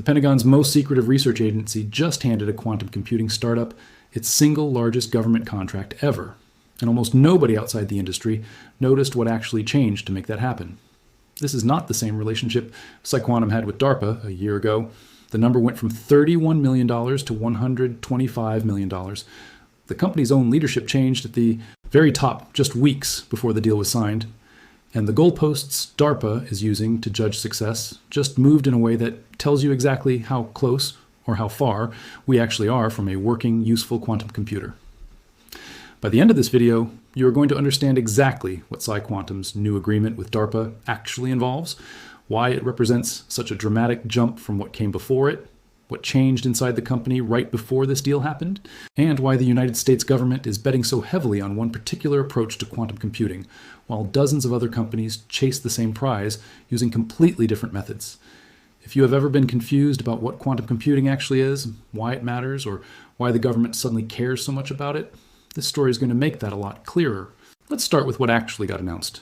Pentagon's most secretive research agency just handed a quantum computing startup its single largest government contract ever, and almost nobody outside the industry noticed what actually changed to make that happen. This is not the same relationship PsiQuantum had with DARPA a year ago. The number went from $31 million to $125 million. The company's own leadership changed at the very top just weeks before the deal was signed, and the goalposts DARPA is using to judge success just moved in a way that tells you exactly how close or how far we actually are from a working, useful quantum computer. By the end of this video, you are going to understand exactly what PsiQuantum's new agreement with DARPA actually involves, why it represents such a dramatic jump from what came before it, what changed inside the company right before this deal happened, and why the United States government is betting so heavily on one particular approach to quantum computing, while dozens of other companies chase the same prize using completely different methods. If you have ever been confused about what quantum computing actually is, why it matters, or why the government suddenly cares so much about it, this story is going to make that a lot clearer. Let's start with what actually got announced.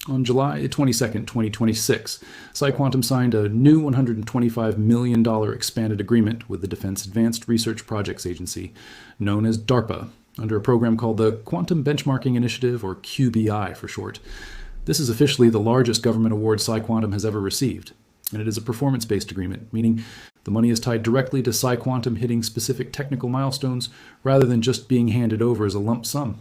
On July 22nd, 2026, PsiQuantum signed a new $125 million expanded agreement with the Defense Advanced Research Projects Agency, known as DARPA, under a program called the Quantum Benchmarking Initiative, or QBI for short. This is officially the largest government award PsiQuantum has ever received, and it is a performance-based agreement, meaning the money is tied directly to PsiQuantum hitting specific technical milestones rather than just being handed over as a lump sum.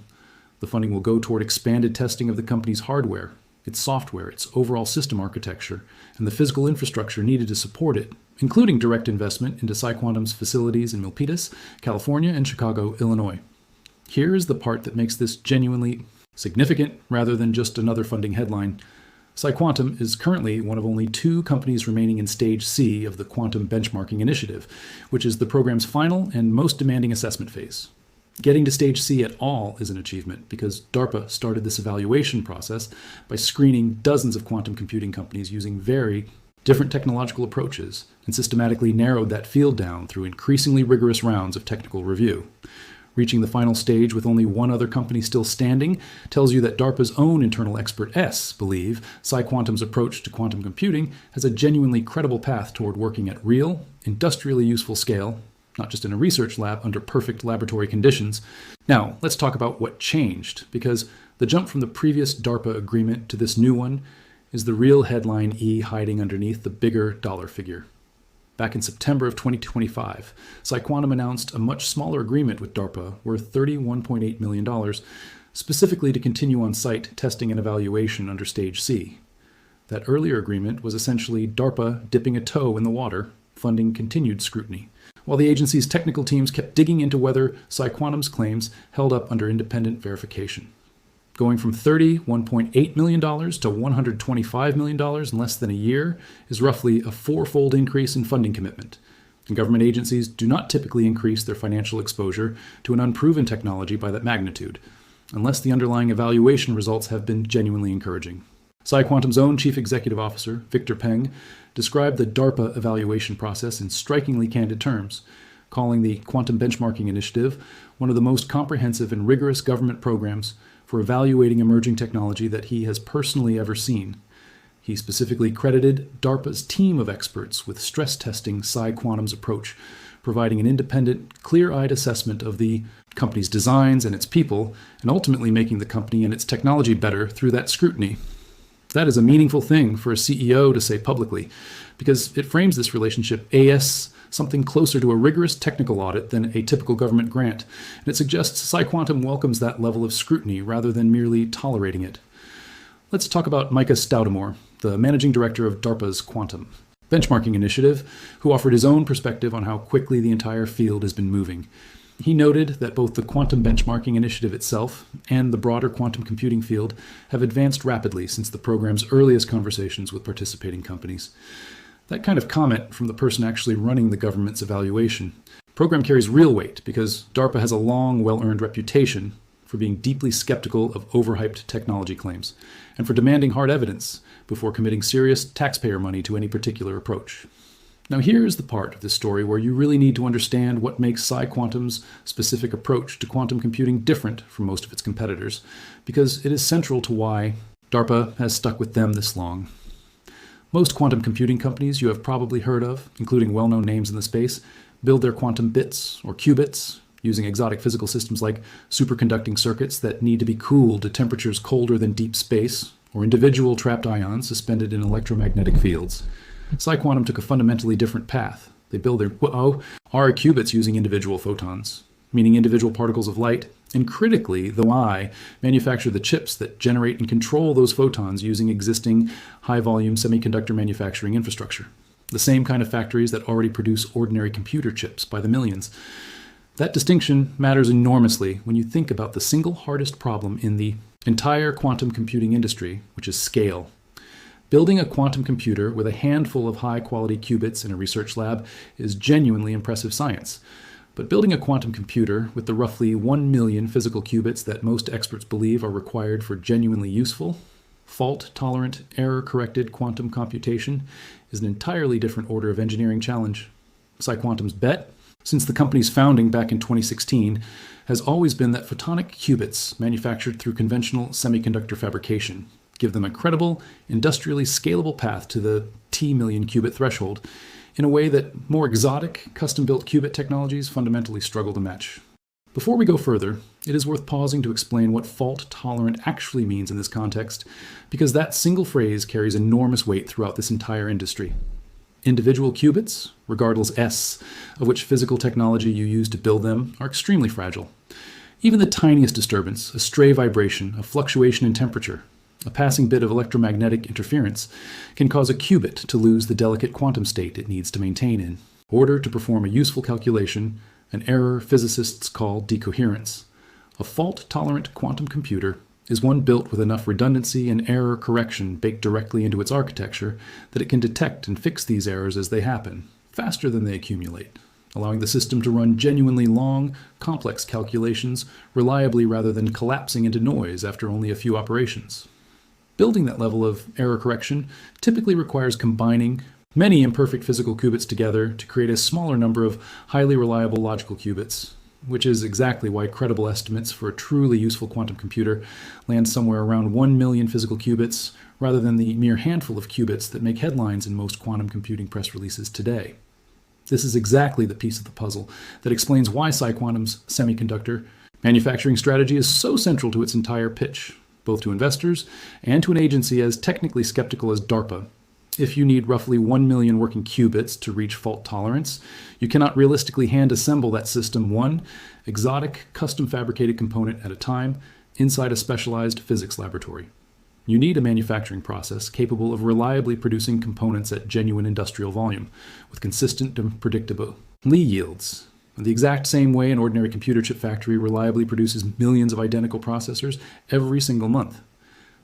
The funding will go toward expanded testing of the company's hardware, its software, its overall system architecture, and the physical infrastructure needed to support it, including direct investment into PsiQuantum's facilities in Milpitas, California, and Chicago, Illinois. Here is the part that makes this genuinely significant rather than just another funding headline. PsiQuantum is currently one of only 2 companies remaining in Stage C of the Quantum Benchmarking Initiative, which is the program's final and most demanding assessment phase. Getting to Stage C at all is an achievement because DARPA started this evaluation process by screening dozens of quantum computing companies using very different technological approaches and systematically narrowed that field down through increasingly rigorous rounds of technical review. Reaching the final stage with only one other company still standing tells you that DARPA's own internal experts believe PsiQuantum's approach to quantum computing has a genuinely credible path toward working at real, industrially useful scale, not just in a research lab under perfect laboratory conditions. Now, let's talk about what changed, because the jump from the previous DARPA agreement to this new one is the real headline E hiding underneath the bigger dollar figure. Back in September of 2025, PsiQuantum announced a much smaller agreement with DARPA worth $31.8 million, specifically to continue on-site testing and evaluation under Stage C. That earlier agreement was essentially DARPA dipping a toe in the water, funding continued scrutiny, while the agency's technical teams kept digging into whether PsiQuantum's claims held up under independent verification. Going from $31.8 million to $125 million in less than a year is roughly a 4-fold increase in funding commitment. And government agencies do not typically increase their financial exposure to an unproven technology by that magnitude, unless the underlying evaluation results have been genuinely encouraging. PsiQuantum's own chief executive officer, Victor Peng, described the DARPA evaluation process in strikingly candid terms, calling the Quantum Benchmarking Initiative one of the most comprehensive and rigorous government programs for evaluating emerging technology that he has personally ever seen. He specifically credited DARPA's team of experts with stress testing PsiQuantum's approach, providing an independent, clear-eyed assessment of the company's designs and its people, and ultimately making the company and its technology better through that scrutiny. That is a meaningful thing for a CEO to say publicly, because it frames this relationship as something closer to a rigorous technical audit than a typical government grant, and it suggests PsiQuantum welcomes that level of scrutiny rather than merely tolerating it. Let's talk about Micah Stoutemore, the managing director of DARPA's Quantum Benchmarking Initiative, who offered his own perspective on how quickly the entire field has been moving. He noted that both the Quantum Benchmarking Initiative itself and the broader quantum computing field have advanced rapidly since the program's earliest conversations with participating companies. That kind of comment from the person actually running the government's evaluation program carries real weight because DARPA has a long, well-earned reputation for being deeply skeptical of overhyped technology claims and for demanding hard evidence before committing serious taxpayer money to any particular approach. Now here's the part of this story where you really need to understand what makes PsiQuantum's specific approach to quantum computing different from most of its competitors, because it is central to why DARPA has stuck with them this long. Most quantum computing companies you have probably heard of, including well-known names in the space, build their quantum bits, or qubits, using exotic physical systems like superconducting circuits that need to be cooled to temperatures colder than deep space, or individual trapped ions suspended in electromagnetic fields. PsiQuantum took a fundamentally different path. They build their are qubits using individual photons, meaning individual particles of light, and critically, the I manufacture the chips that generate and control those photons using existing high-volume semiconductor manufacturing infrastructure. The same kind of factories that already produce ordinary computer chips by the millions. That distinction matters enormously when you think about the single hardest problem in the entire quantum computing industry, which is scale. Building a quantum computer with a handful of high-quality qubits in a research lab is genuinely impressive science. But building a quantum computer with the roughly 1 million physical qubits that most experts believe are required for genuinely useful, fault-tolerant, error-corrected quantum computation is an entirely different order of engineering challenge. PsiQuantum's bet, since the company's founding back in 2016, has always been that photonic qubits manufactured through conventional semiconductor fabrication give them a credible, industrially scalable path to the T-million qubit threshold in a way that more exotic, custom-built qubit technologies fundamentally struggle to match. Before we go further, it is worth pausing to explain what fault-tolerant actually means in this context, because that single phrase carries enormous weight throughout this entire industry. Individual qubits, regardless S of which physical technology you use to build them, are extremely fragile. Even the tiniest disturbance, a stray vibration, a fluctuation in temperature, a passing bit of electromagnetic interference, can cause a qubit to lose the delicate quantum state it needs to maintain in order to perform a useful calculation, an error physicists call decoherence. A fault-tolerant quantum computer is one built with enough redundancy and error correction baked directly into its architecture that it can detect and fix these errors as they happen, faster than they accumulate, allowing the system to run genuinely long, complex calculations reliably rather than collapsing into noise after only a few operations. Building that level of error correction typically requires combining many imperfect physical qubits together to create a smaller number of highly reliable logical qubits, which is exactly why credible estimates for a truly useful quantum computer land somewhere around 1 million physical qubits rather than the mere handful of qubits that make headlines in most quantum computing press releases today. This is exactly the piece of the puzzle that explains why PsiQuantum's semiconductor manufacturing strategy is so central to its entire pitch, both to investors and to an agency as technically skeptical as DARPA. If you need roughly 1 million working qubits to reach fault tolerance, you cannot realistically hand-assemble that system one exotic, custom-fabricated component at a time inside a specialized physics laboratory. You need a manufacturing process capable of reliably producing components at genuine industrial volume, with consistent and predictable Lie yields, in the exact same way an ordinary computer chip factory reliably produces millions of identical processors every single month.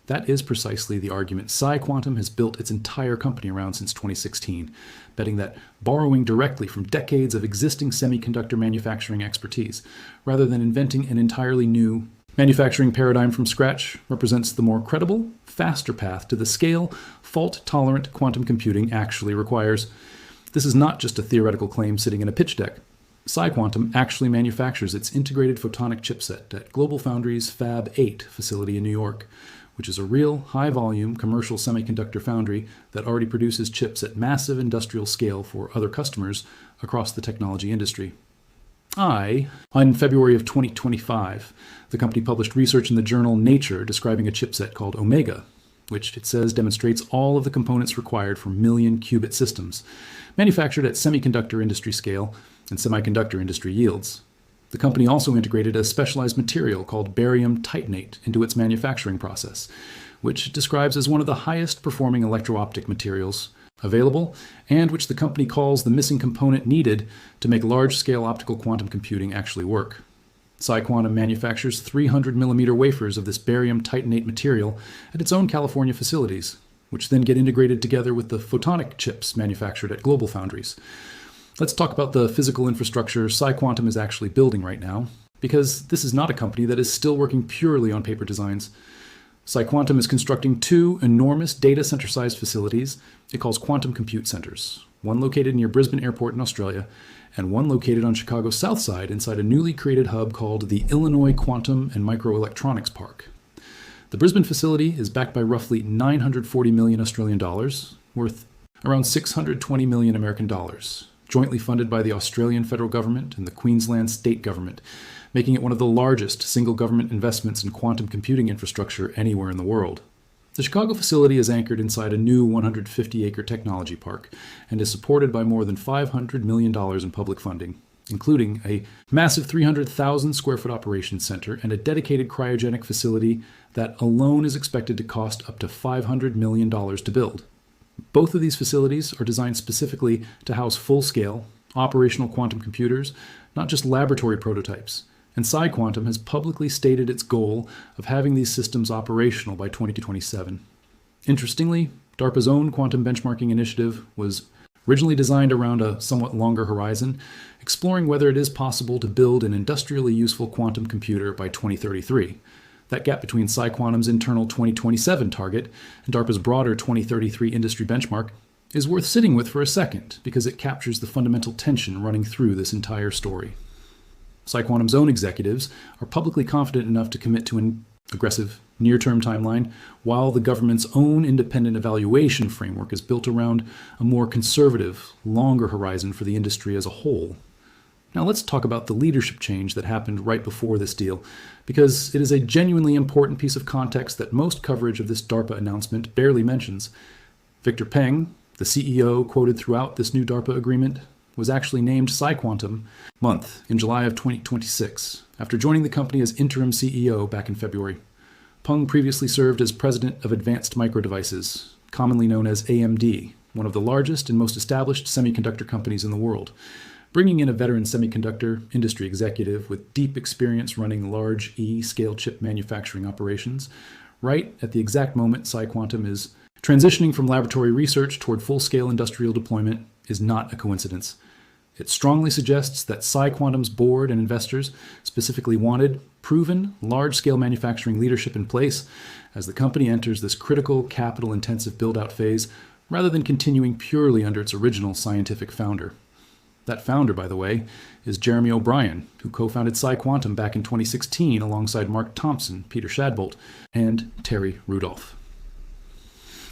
That is precisely the argument PsiQuantum has built its entire company around since 2016, betting that borrowing directly from decades of existing semiconductor manufacturing expertise, rather than inventing an entirely new manufacturing paradigm from scratch, represents the more credible, faster path to the scale fault-tolerant quantum computing actually requires. This is not just a theoretical claim sitting in a pitch deck. PsiQuantum actually manufactures its integrated photonic chipset at GlobalFoundries Fab 8 facility in New York, which is a real high-volume commercial semiconductor foundry that already produces chips at massive industrial scale for other customers across the technology industry. In February of 2025, the company published research in the journal Nature describing a chipset called Omega, which it says demonstrates all of the components required for million qubit systems, manufactured at semiconductor industry scale and semiconductor industry yields. The company also integrated a specialized material called barium titanate into its manufacturing process, which it describes as one of the highest performing electro-optic materials available, and which the company calls the missing component needed to make large-scale optical quantum computing actually work. PsiQuantum manufactures 300 millimeter wafers of this barium titanate material at its own California facilities, which then get integrated together with the photonic chips manufactured at GlobalFoundries. Let's talk about the physical infrastructure PsiQuantum is actually building right now, because this is not a company that is still working purely on paper designs. PsiQuantum is constructing two enormous data center-sized facilities it calls quantum compute centers, one located near Brisbane Airport in Australia, and one located on Chicago's south side inside a newly created hub called the Illinois Quantum and Microelectronics Park. The Brisbane facility is backed by roughly 940 million Australian dollars, worth around 620 million American dollars, jointly funded by the Australian federal government and the Queensland state government, making it one of the largest single government investments in quantum computing infrastructure anywhere in the world. The Chicago facility is anchored inside a new 150-acre technology park and is supported by more than $500 million in public funding, including a massive 300,000 square foot operations center and a dedicated cryogenic facility that alone is expected to cost up to $500 million to build. Both of these facilities are designed specifically to house full-scale, operational quantum computers, not just laboratory prototypes. And PsiQuantum has publicly stated its goal of having these systems operational by 2027. Interestingly, DARPA's own quantum benchmarking initiative was originally designed around a somewhat longer horizon, exploring whether it is possible to build an industrially useful quantum computer by 2033. That gap between PsiQuantum's internal 2027 target and DARPA's broader 2033 industry benchmark is worth sitting with for a second, because it captures the fundamental tension running through this entire story. PsiQuantum's own executives are publicly confident enough to commit to an aggressive, near-term timeline, while the government's own independent evaluation framework is built around a more conservative, longer horizon for the industry as a whole. Now let's talk about the leadership change that happened right before this deal, because it is a genuinely important piece of context that most coverage of this DARPA announcement barely mentions. Victor Peng, the CEO quoted throughout this new DARPA agreement, was actually named PsiQuantum month in July of 2026, after joining the company as interim CEO back in February. Peng previously served as president of Advanced Micro Devices, commonly known as AMD, one of the largest and most established semiconductor companies in the world, bringing in a veteran semiconductor industry executive with deep experience running large E-scale chip manufacturing operations, right at the exact moment PsiQuantum is transitioning from laboratory research toward full-scale industrial deployment is not a coincidence. It strongly suggests that PsiQuantum's board and investors specifically wanted proven, large-scale manufacturing leadership in place as the company enters this critical, capital-intensive build-out phase, rather than continuing purely under its original scientific founder. That founder, by the way, is Jeremy O'Brien, who co-founded PsiQuantum back in 2016 alongside Mark Thompson, Peter Shadbolt, and Terry Rudolph.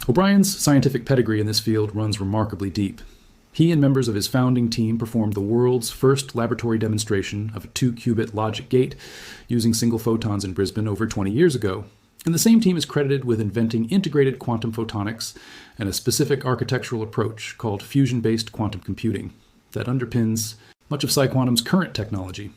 O'Brien's scientific pedigree in this field runs remarkably deep. He and members of his founding team performed the world's first laboratory demonstration of a 2-qubit logic gate using single photons in Brisbane over 20 years ago. And the same team is credited with inventing integrated quantum photonics and a specific architectural approach called fusion-based quantum computing that underpins much of PsiQuantum's current technology.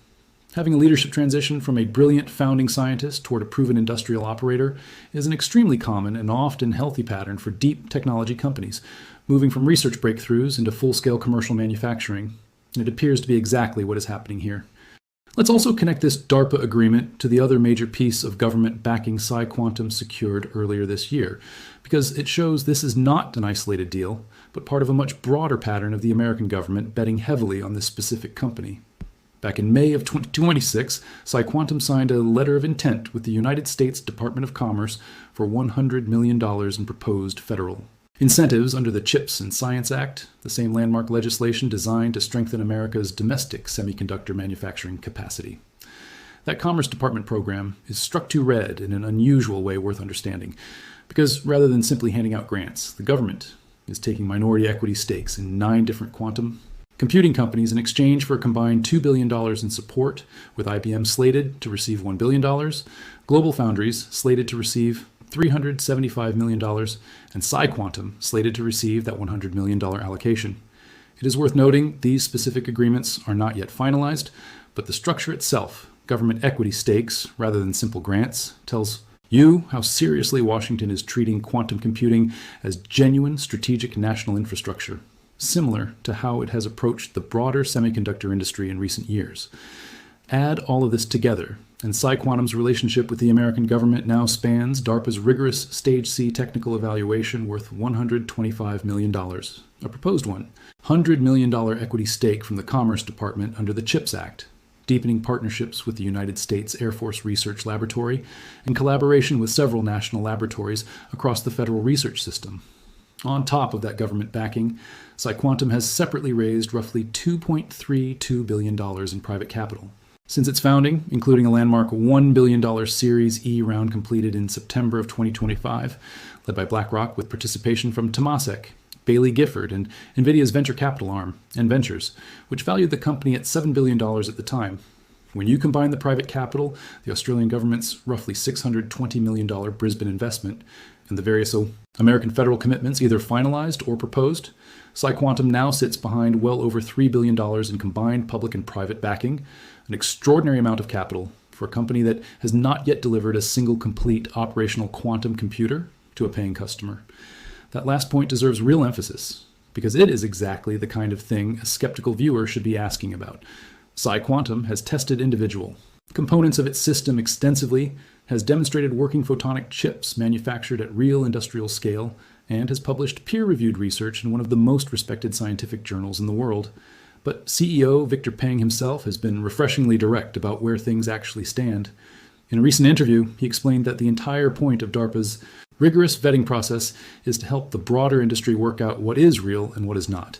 Having a leadership transition from a brilliant founding scientist toward a proven industrial operator is an extremely common and often healthy pattern for deep technology companies, moving from research breakthroughs into full-scale commercial manufacturing. And it appears to be exactly what is happening here. Let's also connect this DARPA agreement to the other major piece of government backing PsiQuantum secured earlier this year, because it shows this is not an isolated deal, but part of a much broader pattern of the American government betting heavily on this specific company. Back in May of 2026, PsiQuantum signed a letter of intent with the United States Department of Commerce for $100 million in proposed federal incentives under the CHIPS and Science Act, the same landmark legislation designed to strengthen America's domestic semiconductor manufacturing capacity. That Commerce Department program is struck to red in an unusual way worth understanding, because rather than simply handing out grants, the government is taking minority equity stakes in 9 different quantum computing companies in exchange for a combined $2 billion in support, with IBM slated to receive $1 billion, Global Foundries slated to receive $375 million, and PsiQuantum slated to receive that $100 million allocation. It is worth noting these specific agreements are not yet finalized, but the structure itself, government equity stakes rather than simple grants, tells you how seriously Washington is treating quantum computing as genuine strategic national infrastructure, similar to how it has approached the broader semiconductor industry in recent years. Add all of this together, and PsiQuantum's relationship with the American government now spans DARPA's rigorous Stage C technical evaluation worth $125 million, a proposed one, $100 million equity stake from the Commerce Department under the CHIPS Act, deepening partnerships with the United States Air Force Research Laboratory, and collaboration with several national laboratories across the federal research system. On top of that government backing, PsiQuantum has separately raised roughly $2.32 billion in private capital. Since its founding, including a landmark $1 billion Series E round completed in September of 2025, led by BlackRock with participation from Temasek, Bailey Gifford, and NVIDIA's venture capital arm, nVentures, which valued the company at $7 billion at the time. When you combine the private capital, the Australian government's roughly $620 million Brisbane investment, and the various American federal commitments either finalized or proposed, PsiQuantum now sits behind well over $3 billion in combined public and private backing, an extraordinary amount of capital for a company that has not yet delivered a single complete operational quantum computer to a paying customer. That last point deserves real emphasis, because it is exactly the kind of thing a skeptical viewer should be asking about. PsiQuantum has tested individual components of its system extensively, has demonstrated working photonic chips manufactured at real industrial scale, and has published peer-reviewed research in one of the most respected scientific journals in the world. But CEO Victor Peng himself has been refreshingly direct about where things actually stand. In a recent interview, he explained that the entire point of DARPA's rigorous vetting process is to help the broader industry work out what is real and what is not,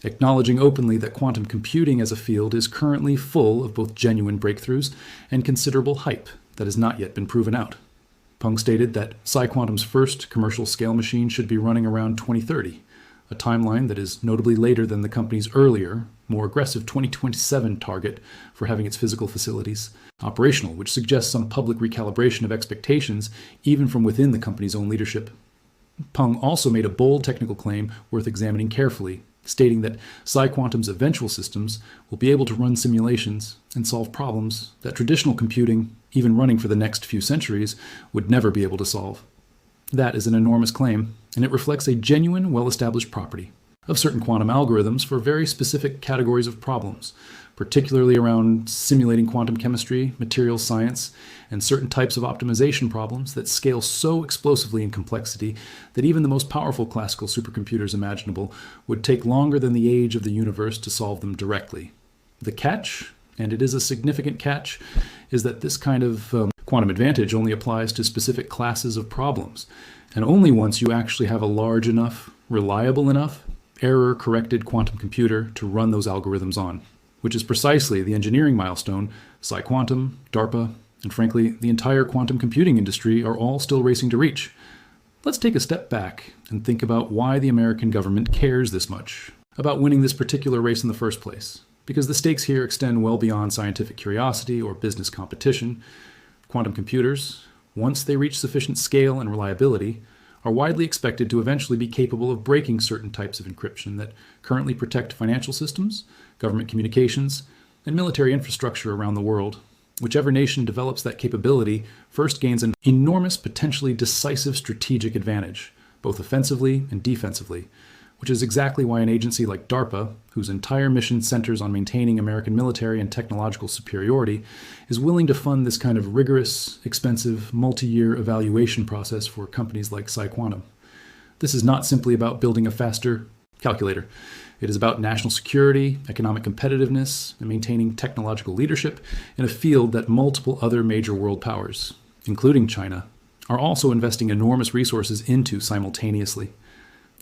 acknowledging openly that quantum computing as a field is currently full of both genuine breakthroughs and considerable hype that has not yet been proven out. Peng stated that PsiQuantum's first commercial scale machine should be running around 2030, a timeline that is notably later than the company's earlier, more aggressive 2027 target for having its physical facilities operational, which suggests some public recalibration of expectations even from within the company's own leadership. Peng also made a bold technical claim worth examining carefully, stating that PsiQuantum's eventual systems will be able to run simulations and solve problems that traditional computing, even running for the next few centuries, would never be able to solve. That is an enormous claim, and it reflects a genuine, well-established property of certain quantum algorithms for very specific categories of problems, particularly around simulating quantum chemistry, materials science, and certain types of optimization problems that scale so explosively in complexity that even the most powerful classical supercomputers imaginable would take longer than the age of the universe to solve them directly. The catch, and it is a significant catch, is that this kind of quantum advantage only applies to specific classes of problems, and only once you actually have a large enough, reliable enough, error-corrected quantum computer to run those algorithms on, which is precisely the engineering milestone PsiQuantum, DARPA, and frankly, the entire quantum computing industry are all still racing to reach. Let's take a step back and think about why the American government cares this much about winning this particular race in the first place, because the stakes here extend well beyond scientific curiosity or business competition. Quantum computers, once they reach sufficient scale and reliability, are widely expected to eventually be capable of breaking certain types of encryption that currently protect financial systems, government communications, and military infrastructure around the world. Whichever nation develops that capability first gains an enormous, potentially decisive strategic advantage, both offensively and defensively, which is exactly why an agency like DARPA, whose entire mission centers on maintaining American military and technological superiority, is willing to fund this kind of rigorous, expensive, multi-year evaluation process for companies like PsiQuantum. This is not simply about building a faster calculator. It is about national security, economic competitiveness, and maintaining technological leadership in a field that multiple other major world powers, including China, are also investing enormous resources into simultaneously.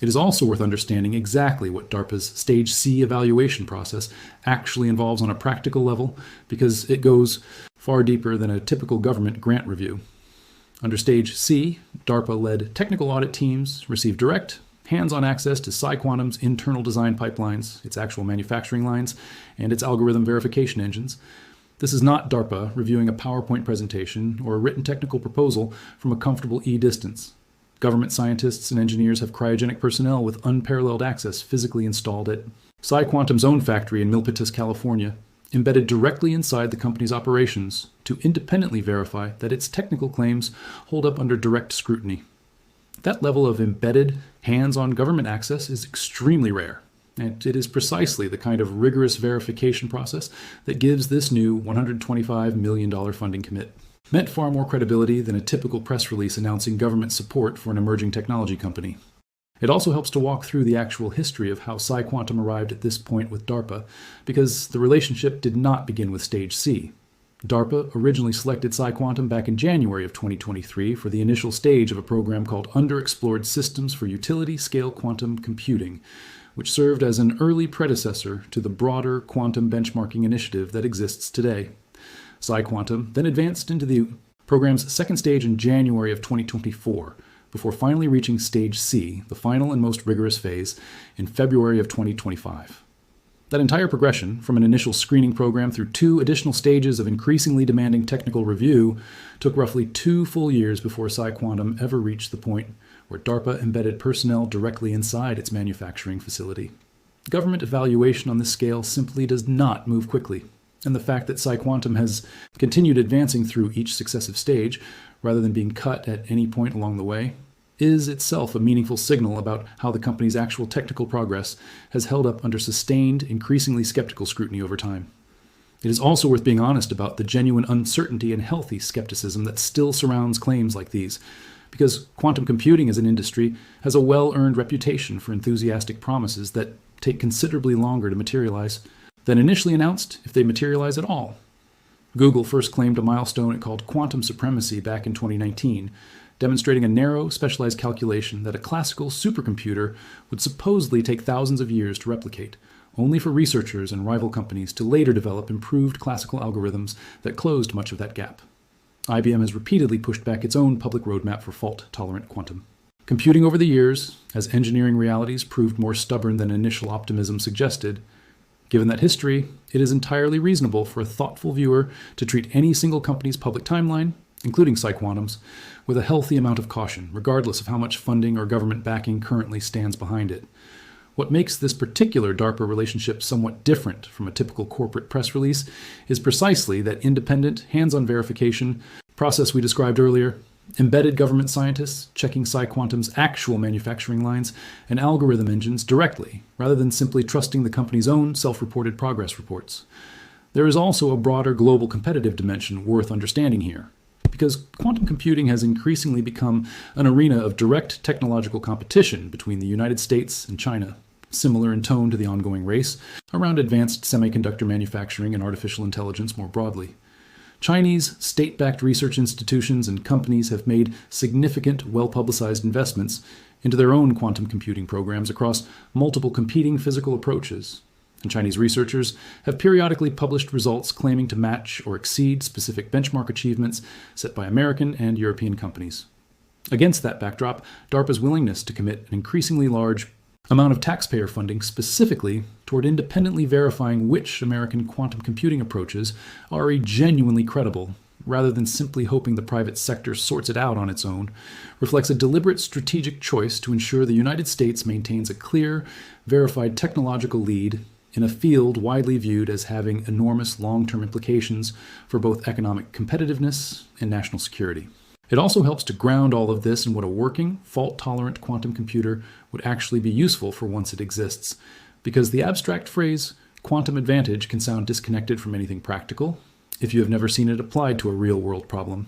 It is also worth understanding exactly what DARPA's Stage C evaluation process actually involves on a practical level, because it goes far deeper than a typical government grant review. Under Stage C, DARPA-led technical audit teams receive direct, hands-on access to PsiQuantum's internal design pipelines, its actual manufacturing lines, and its algorithm verification engines. This is not DARPA reviewing a PowerPoint presentation or a written technical proposal from a comfortable distance. Government scientists and engineers have cryogenic personnel with unparalleled access physically installed at PsiQuantum's own factory in Milpitas, California, embedded directly inside the company's operations to independently verify that its technical claims hold up under direct scrutiny. That level of embedded, hands-on government access is extremely rare, and it is precisely the kind of rigorous verification process that gives this new $125 million funding commit meant far more credibility than a typical press release announcing government support for an emerging technology company. It also helps to walk through the actual history of how PsiQuantum arrived at this point with DARPA, because the relationship did not begin with Stage C. DARPA originally selected PsiQuantum back in January of 2023 for the initial stage of a program called Underexplored Systems for Utility-Scale Quantum Computing, which served as an early predecessor to the broader quantum benchmarking initiative that exists today. PsiQuantum then advanced into the program's second stage in January of 2024, before finally reaching stage C, the final and most rigorous phase, in February of 2025. That entire progression, from an initial screening program through 2 additional stages of increasingly demanding technical review, took roughly 2 full years before PsiQuantum ever reached the point where DARPA embedded personnel directly inside its manufacturing facility. Government evaluation on this scale simply does not move quickly, and the fact that PsiQuantum has continued advancing through each successive stage, rather than being cut at any point along the way, is itself a meaningful signal about how the company's actual technical progress has held up under sustained, increasingly skeptical scrutiny over time. It is also worth being honest about the genuine uncertainty and healthy skepticism that still surrounds claims like these, because quantum computing as an industry has a well-earned reputation for enthusiastic promises that take considerably longer to materialize than initially announced, if they materialize at all. Google first claimed a milestone it called quantum supremacy back in 2019, demonstrating a narrow, specialized calculation that a classical supercomputer would supposedly take thousands of years to replicate, only for researchers and rival companies to later develop improved classical algorithms that closed much of that gap. IBM has repeatedly pushed back its own public roadmap for fault-tolerant quantum. Computing over the years, as engineering realities proved more stubborn than initial optimism suggested, given that history, it is entirely reasonable for a thoughtful viewer to treat any single company's public timeline, including PsiQuantum's, with a healthy amount of caution, regardless of how much funding or government backing currently stands behind it. What makes this particular DARPA relationship somewhat different from a typical corporate press release is precisely that independent, hands-on verification process we described earlier, embedded government scientists checking PsiQuantum's actual manufacturing lines and algorithm engines directly, rather than simply trusting the company's own self-reported progress reports. There is also a broader global competitive dimension worth understanding here, because quantum computing has increasingly become an arena of direct technological competition between the United States and China, similar in tone to the ongoing race around advanced semiconductor manufacturing and artificial intelligence more broadly. Chinese state-backed research institutions and companies have made significant, well-publicized investments into their own quantum computing programs across multiple competing physical approaches, and Chinese researchers have periodically published results claiming to match or exceed specific benchmark achievements set by American and European companies. Against that backdrop, DARPA's willingness to commit an increasingly large amount of taxpayer funding specifically toward independently verifying which American quantum computing approaches are genuinely credible, rather than simply hoping the private sector sorts it out on its own, reflects a deliberate strategic choice to ensure the United States maintains a clear, verified technological lead in a field widely viewed as having enormous long-term implications for both economic competitiveness and national security. It also helps to ground all of this in what a working, fault-tolerant quantum computer would actually be useful for once it exists, because the abstract phrase quantum advantage can sound disconnected from anything practical if you have never seen it applied to a real-world problem.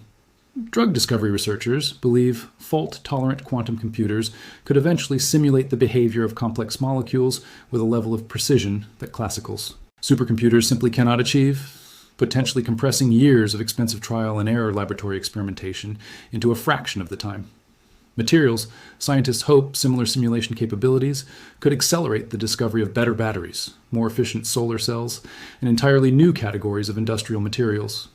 Drug discovery researchers believe fault-tolerant quantum computers could eventually simulate the behavior of complex molecules with a level of precision that classicals supercomputers simply cannot achieve, potentially compressing years of expensive trial and error laboratory experimentation into a fraction of the time. Materials scientists hope similar simulation capabilities could accelerate the discovery of better batteries, more efficient solar cells, and entirely new categories of industrial materials.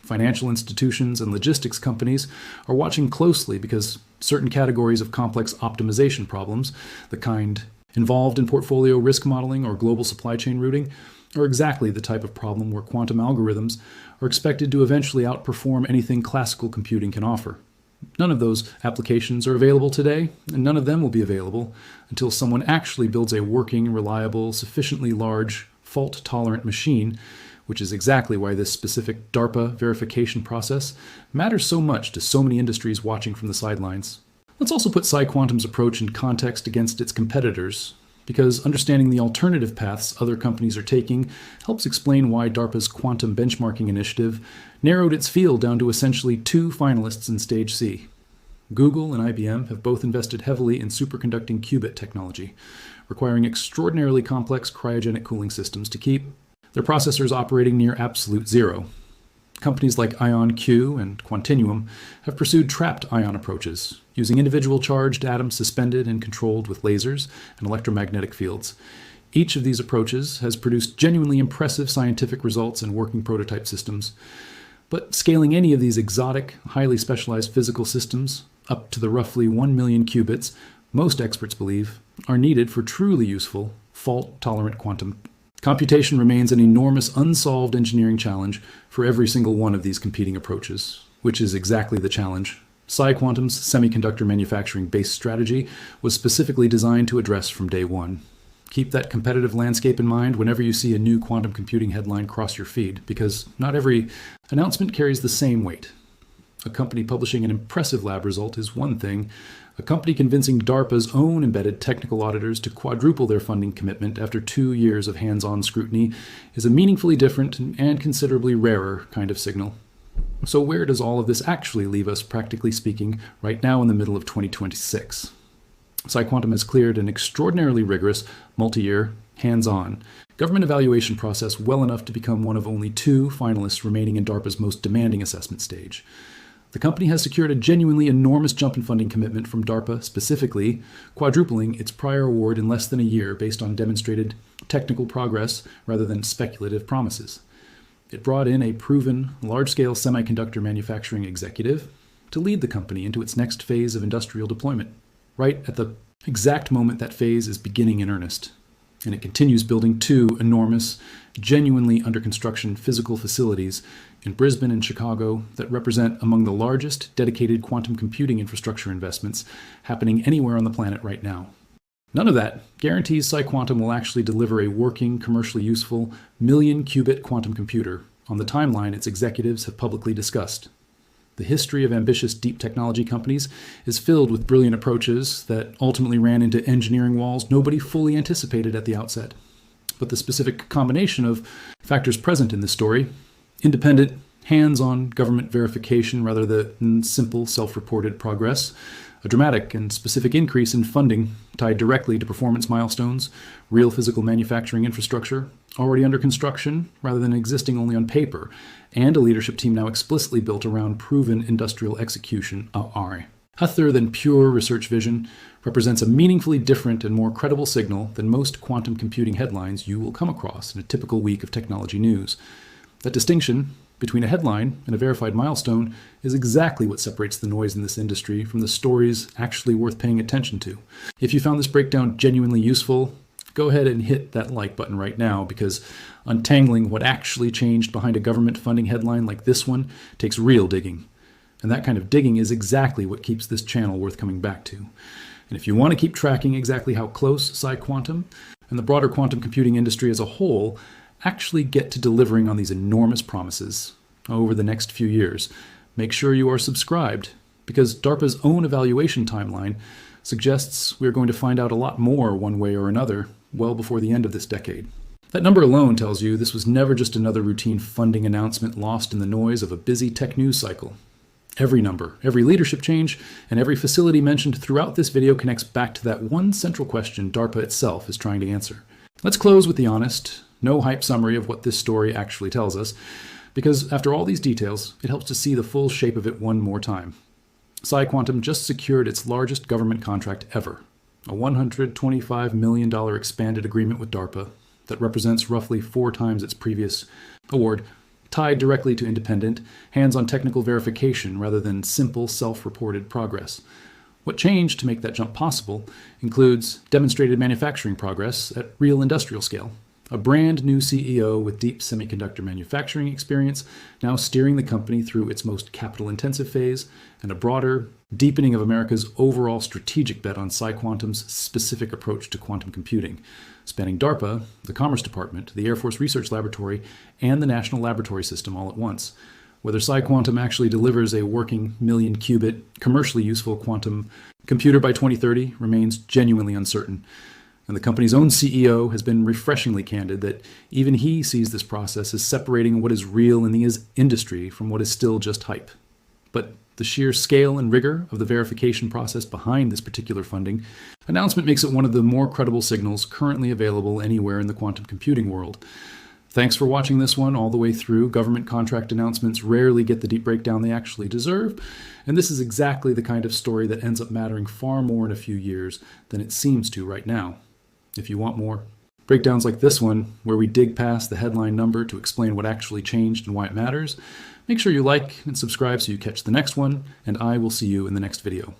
Financial institutions and logistics companies are watching closely because certain categories of complex optimization problems, the kind involved in portfolio risk modeling or global supply chain routing, are exactly the type of problem where quantum algorithms are expected to eventually outperform anything classical computing can offer. None of those applications are available today, and none of them will be available until someone actually builds a working, reliable, sufficiently large, fault-tolerant machine, which is exactly why this specific DARPA verification process matters so much to so many industries watching from the sidelines. Let's also put PsiQuantum's approach in context against its competitors, because understanding the alternative paths other companies are taking helps explain why DARPA's quantum benchmarking initiative narrowed its field down to essentially 2 finalists in Stage C. Google and IBM have both invested heavily in superconducting qubit technology, requiring extraordinarily complex cryogenic cooling systems to keep their processors operating near absolute zero. Companies like IonQ and Quantinuum have pursued trapped ion approaches, using individual charged atoms suspended and controlled with lasers and electromagnetic fields. Each of these approaches has produced genuinely impressive scientific results in working prototype systems. But scaling any of these exotic, highly specialized physical systems up to the roughly 1 million qubits most experts believe are needed for truly useful, fault-tolerant quantum. Computation remains an enormous unsolved engineering challenge for every single one of these competing approaches, which is exactly the challenge PsiQuantum's semiconductor manufacturing-based strategy was specifically designed to address from day one. Keep that competitive landscape in mind whenever you see a new quantum computing headline cross your feed, because not every announcement carries the same weight. A company publishing an impressive lab result is one thing. A company convincing DARPA's own embedded technical auditors to quadruple their funding commitment after 2 years of hands-on scrutiny is a meaningfully different and considerably rarer kind of signal. So where does all of this actually leave us, practically speaking, right now in the middle of 2026? PsiQuantum has cleared an extraordinarily rigorous, multi-year, hands-on government evaluation process well enough to become one of only 2 finalists remaining in DARPA's most demanding assessment stage. The company has secured a genuinely enormous jump in funding commitment from DARPA, specifically quadrupling its prior award in less than a year based on demonstrated technical progress rather than speculative promises. It brought in a proven, large-scale semiconductor manufacturing executive to lead the company into its next phase of industrial deployment, right at the exact moment that phase is beginning in earnest. And it continues building 2 enormous, genuinely under construction physical facilities in Brisbane and Chicago that represent among the largest dedicated quantum computing infrastructure investments happening anywhere on the planet right now. None of that guarantees PsiQuantum will actually deliver a working, commercially useful, million-qubit quantum computer on the timeline its executives have publicly discussed. The history of ambitious deep technology companies is filled with brilliant approaches that ultimately ran into engineering walls nobody fully anticipated at the outset. But the specific combination of factors present in this story, independent, hands-on government verification rather than simple self-reported progress, a dramatic and specific increase in funding tied directly to performance milestones, real physical manufacturing infrastructure, already under construction rather than existing only on paper, and a leadership team now explicitly built around proven industrial execution, other than pure research vision, represents a meaningfully different and more credible signal than most quantum computing headlines you will come across in a typical week of technology news. That distinction between a headline and a verified milestone is exactly what separates the noise in this industry from the stories actually worth paying attention to. If you found this breakdown genuinely useful, go ahead and hit that like button right now, because untangling what actually changed behind a government funding headline like this one takes real digging. And that kind of digging is exactly what keeps this channel worth coming back to. And if you want to keep tracking exactly how close PsiQuantum and the broader quantum computing industry as a whole actually get to delivering on these enormous promises over the next few years, make sure you are subscribed, because DARPA's own evaluation timeline suggests we're going to find out a lot more one way or another well before the end of this decade. That number alone tells you this was never just another routine funding announcement lost in the noise of a busy tech news cycle. Every number, every leadership change, and every facility mentioned throughout this video connects back to that one central question DARPA itself is trying to answer. Let's close with the honest, no hype summary of what this story actually tells us, because after all these details, it helps to see the full shape of it one more time. PsiQuantum just secured its largest government contract ever, a $125 million expanded agreement with DARPA that represents roughly 4 times its previous award, tied directly to independent, hands-on technical verification rather than simple self-reported progress. What changed to make that jump possible includes demonstrated manufacturing progress at real industrial scale, a brand new CEO with deep semiconductor manufacturing experience now steering the company through its most capital-intensive phase, and a broader deepening of America's overall strategic bet on PsiQuantum's specific approach to quantum computing, spanning DARPA, the Commerce Department, the Air Force Research Laboratory, and the National Laboratory System all at once. Whether PsiQuantum actually delivers a working million-qubit, commercially useful quantum computer by 2030 remains genuinely uncertain. And the company's own CEO has been refreshingly candid that even he sees this process as separating what is real in the industry from what is still just hype. But the sheer scale and rigor of the verification process behind this particular funding announcement makes it one of the more credible signals currently available anywhere in the quantum computing world. Thanks for watching this one all the way through. Government contract announcements rarely get the deep breakdown they actually deserve, and this is exactly the kind of story that ends up mattering far more in a few years than it seems to right now. If you want more breakdowns like this one, where we dig past the headline number to explain what actually changed and why it matters, Make sure you like and subscribe so you catch the next one, and I will see you in the next video.